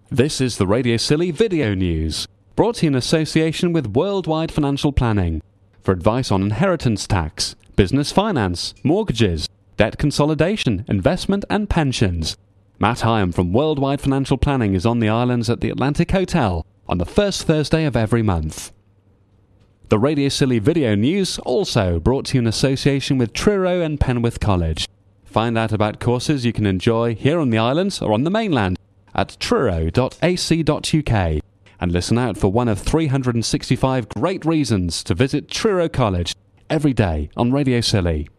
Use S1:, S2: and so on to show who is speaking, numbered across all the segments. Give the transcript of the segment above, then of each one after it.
S1: This is the Radio Silly Video News, brought to you in association with Worldwide Financial Planning. For advice on inheritance tax, business finance, mortgages, debt consolidation, investment and pensions, Matt Hyam from Worldwide Financial Planning is on the islands at the Atlantic Hotel on the first Thursday of every month. The Radio Silly Video News also brought to you in association with Truro and Penwith College. Find out about courses you can enjoy here on the islands or on the mainland at truro.ac.uk and listen out for one of 365 great reasons to visit Truro College every day on Radio Silly.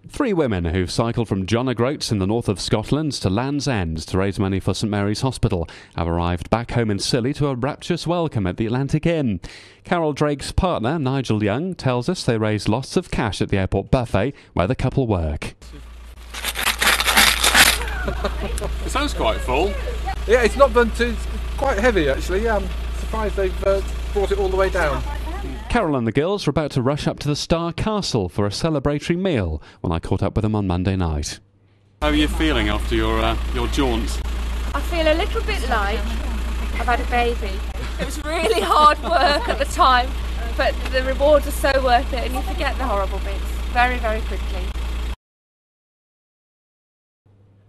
S1: 3 women who've cycled from John O'Groats in the north of Scotland to Land's End to raise money for St Mary's Hospital have arrived back home in Scilly to a rapturous welcome at the Atlantic Inn. Carol Drake's partner, Nigel Young, tells us they raised lots of cash at the airport buffet where the couple work.
S2: It sounds quite full.
S3: Yeah, it's not done too. It's quite heavy actually. Yeah, I'm surprised they've brought it all the way down.
S1: Carol and the girls were about to rush up to the Star Castle for a celebratory meal when I caught up with them on Monday night.
S2: How are you feeling after your jaunt?
S4: I feel a little bit like I've had a baby. It was really hard work at the time, but the rewards are so worth it and you forget the horrible bits very, very quickly.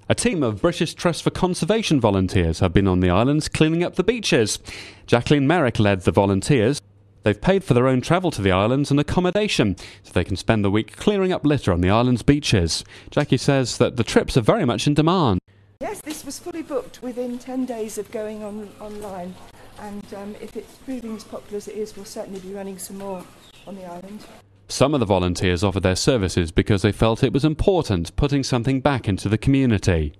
S1: A team of British Trust for Conservation volunteers have been on the islands cleaning up the beaches. Jacqueline Merrick led the volunteers. They've paid for their own travel to the islands and accommodation, so they can spend the week clearing up litter on the island's beaches. Jackie says that the trips are very much in demand.
S5: Yes, this was fully booked within 10 days of going online, and if it's proving as popular as it is, we'll certainly be running some more on the island.
S1: Some of the volunteers offered their services because they felt it was important putting something back into the community.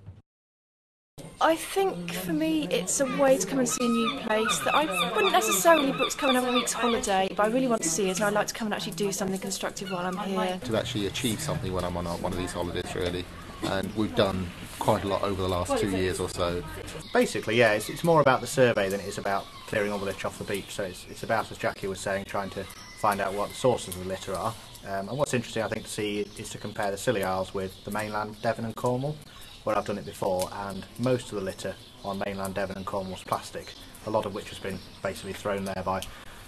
S6: I think for me it's a way to come and see a new place that I wouldn't necessarily book to come and have a week's holiday, but I really want to see it and I'd like to come and actually do something constructive while I'm here.
S7: To actually achieve something when I'm on one of these holidays really, and we've done quite a lot over the last 2 years or so.
S8: Basically, yeah, it's more about the survey than it is about clearing all the litter off the beach, so it's about, as Jackie was saying, trying to find out what the sources of the litter are. And what's interesting I think to see is to compare the Scilly Isles with the mainland Devon and Cornwall, where I've done it before, and most of the litter on mainland Devon and Cornwall is plastic, a lot of which has been basically thrown there by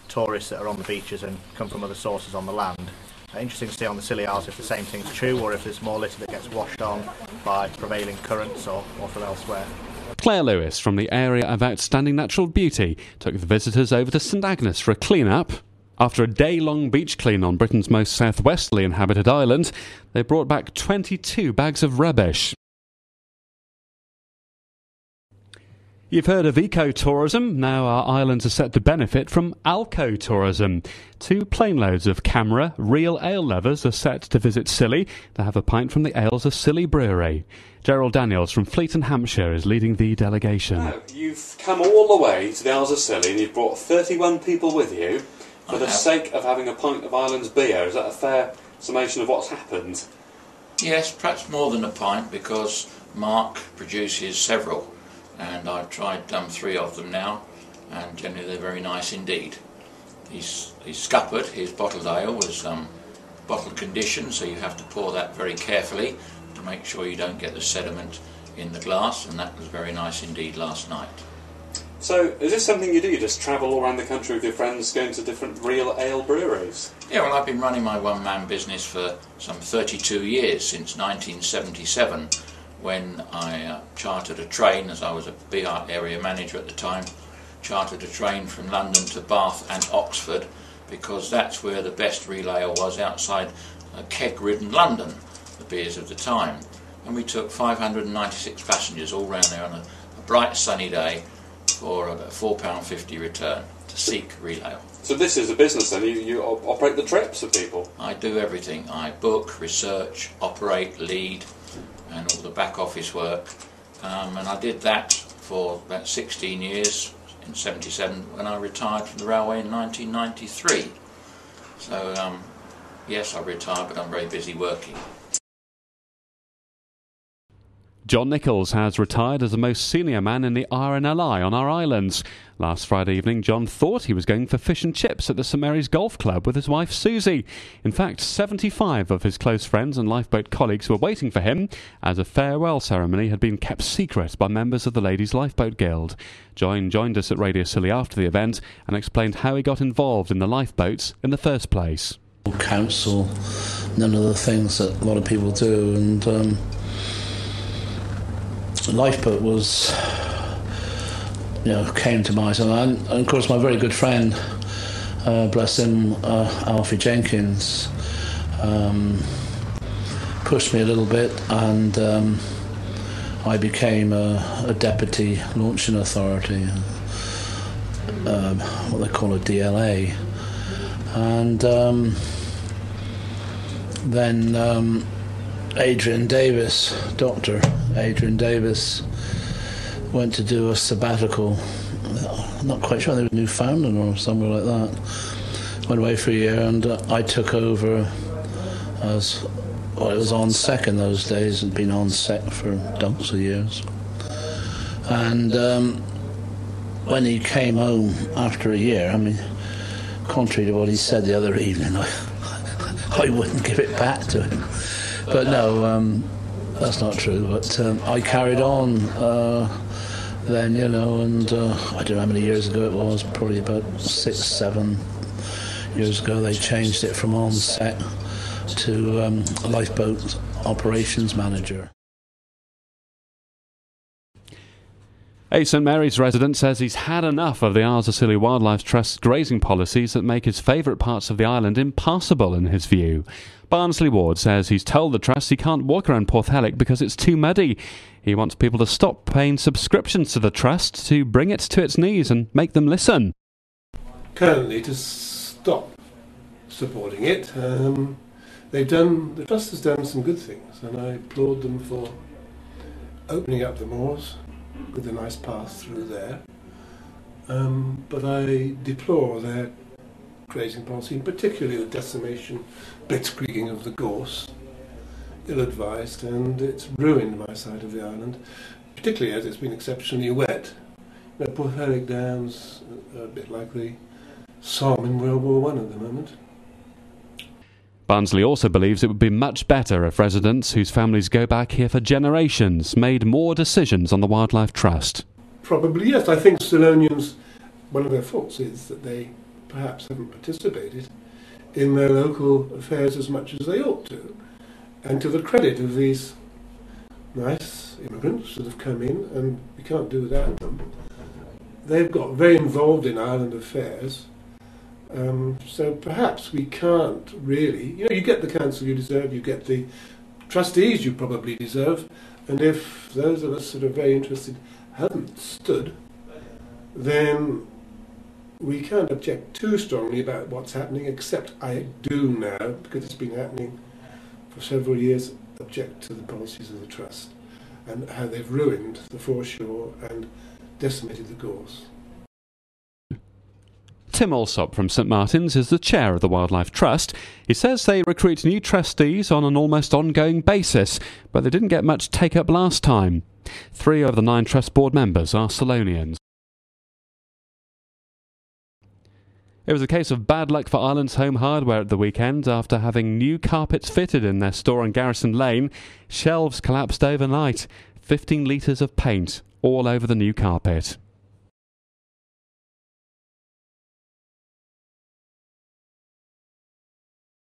S8: tourists that are on the beaches and come from other sources on the land. Interesting to see on the Scilly Isles if the same thing's true, or if there's more litter that gets washed on by prevailing currents or from elsewhere.
S1: Claire Lewis from the Area of Outstanding Natural Beauty took the visitors over to St Agnes for a clean-up. After a day-long beach clean on Britain's most southwesterly inhabited island, they brought back 22 bags of rubbish. You've heard of eco-tourism. Now our islands are set to benefit from alco-tourism. 2 plane loads of camera, real ale lovers are set to visit Scilly to have a pint from the ales of Scilly Brewery. Gerald Daniels from Fleeton, Hampshire is leading the delegation.
S2: Now, you've come all the way to the Isles of Scilly and you've brought 31 people with you for the sake of having a pint of Islands beer. Is that a fair summation of what's happened?
S9: Yes, perhaps more than a pint, because Mark produces several. And I've tried 3 of them now, and generally they're very nice indeed. His scuppered, his bottled ale, was bottle condition, so you have to pour that very carefully to make sure you don't get the sediment in the glass, and that was very nice indeed last night.
S2: So, is this something you do? You just travel all around the country with your friends, going to different real ale breweries?
S9: Yeah, well, I've been running my one-man business for some 32 years, since 1977. When I chartered a train, as I was a BR area manager at the time, chartered a train from London to Bath and Oxford, because that's where the best real ale was, outside keg-ridden London, the beers of the time. And we took 596 passengers all round there on a bright sunny day for about £4.50 return to seek real ale.
S2: So this is a business then? You operate the trips for people?
S9: I do everything. I book, research, operate, lead, and all the back office work, and I did that for about 16 years in 77 when I retired from the railway in 1993. So yes, I retired, but I'm very busy working.
S1: John Nichols has retired as the most senior man in the RNLI on our islands. Last Friday evening, John thought he was going for fish and chips at the St Mary's Golf Club with his wife Susie. In fact, 75 of his close friends and lifeboat colleagues were waiting for him, as a farewell ceremony had been kept secret by members of the Ladies' Lifeboat Guild. John joined us at Radio Scilly after the event and explained how he got involved in the lifeboats in the first place.
S10: Council, none of the things that a lot of people do, and lifeboat was, came to mind. And of course my very good friend, bless him, Alfie Jenkins, pushed me a little bit, and I became a deputy launching authority, what they call a DLA, and then Adrian Davis, Dr. Adrian Davis, went to do a sabbatical. I'm not quite sure, they were Newfoundland or somewhere like that. Went away for a year, and I took over as, well, it was on sec in those days, and been on sec for donks of years. And when he came home after a year, I mean, contrary to what he said the other evening, I wouldn't give it back to him. But no, that's not true. But I carried on then, and I don't know how many years ago it was, probably about 6, 7 years ago, they changed it from on-set to lifeboat operations manager.
S1: A St Mary's resident says he's had enough of the Isles of Scilly Wildlife Trust's grazing policies that make his favourite parts of the island impassable in his view. Barnsley Ward says he's told the Trust he can't walk around Porthelic because it's too muddy. He wants people to stop paying subscriptions to the Trust to bring it to its knees and make them listen.
S11: Currently, to stop supporting it, the Trust has done some good things, and I applaud them for opening up the moors with a nice path through there, but I deplore their grazing policy, and particularly the decimation, blitzkrieging of the gorse, ill-advised, and it's ruined my side of the island, particularly as it's been exceptionally wet. Portheric Downs are a bit like the Somme in World War I at the moment.
S1: Barnsley also believes it would be much better if residents whose families go back here for generations made more decisions on the Wildlife Trust.
S11: Probably, yes. I think Stillonians, one of their faults is that they perhaps haven't participated in their local affairs as much as they ought to. And to the credit of these nice immigrants that have come in, and we can't do without them, they've got very involved in island affairs. So perhaps we can't really, you get the council you deserve, you get the trustees you probably deserve, and if those of us that are very interested haven't stood, then we can't object too strongly about what's happening, except I do now, because it's been happening for several years, object to the policies of the Trust and how they've ruined the foreshore and decimated the gorse.
S1: Tim Alsop from St Martin's is the chair of the Wildlife Trust. He says they recruit new trustees on an almost ongoing basis, but they didn't get much take-up last time. 3 of the 9 Trust board members are Solonians. It was a case of bad luck for Ireland's Home Hardware at the weekend. After having new carpets fitted in their store on Garrison Lane, shelves collapsed overnight. 15 litres of paint all over the new carpet.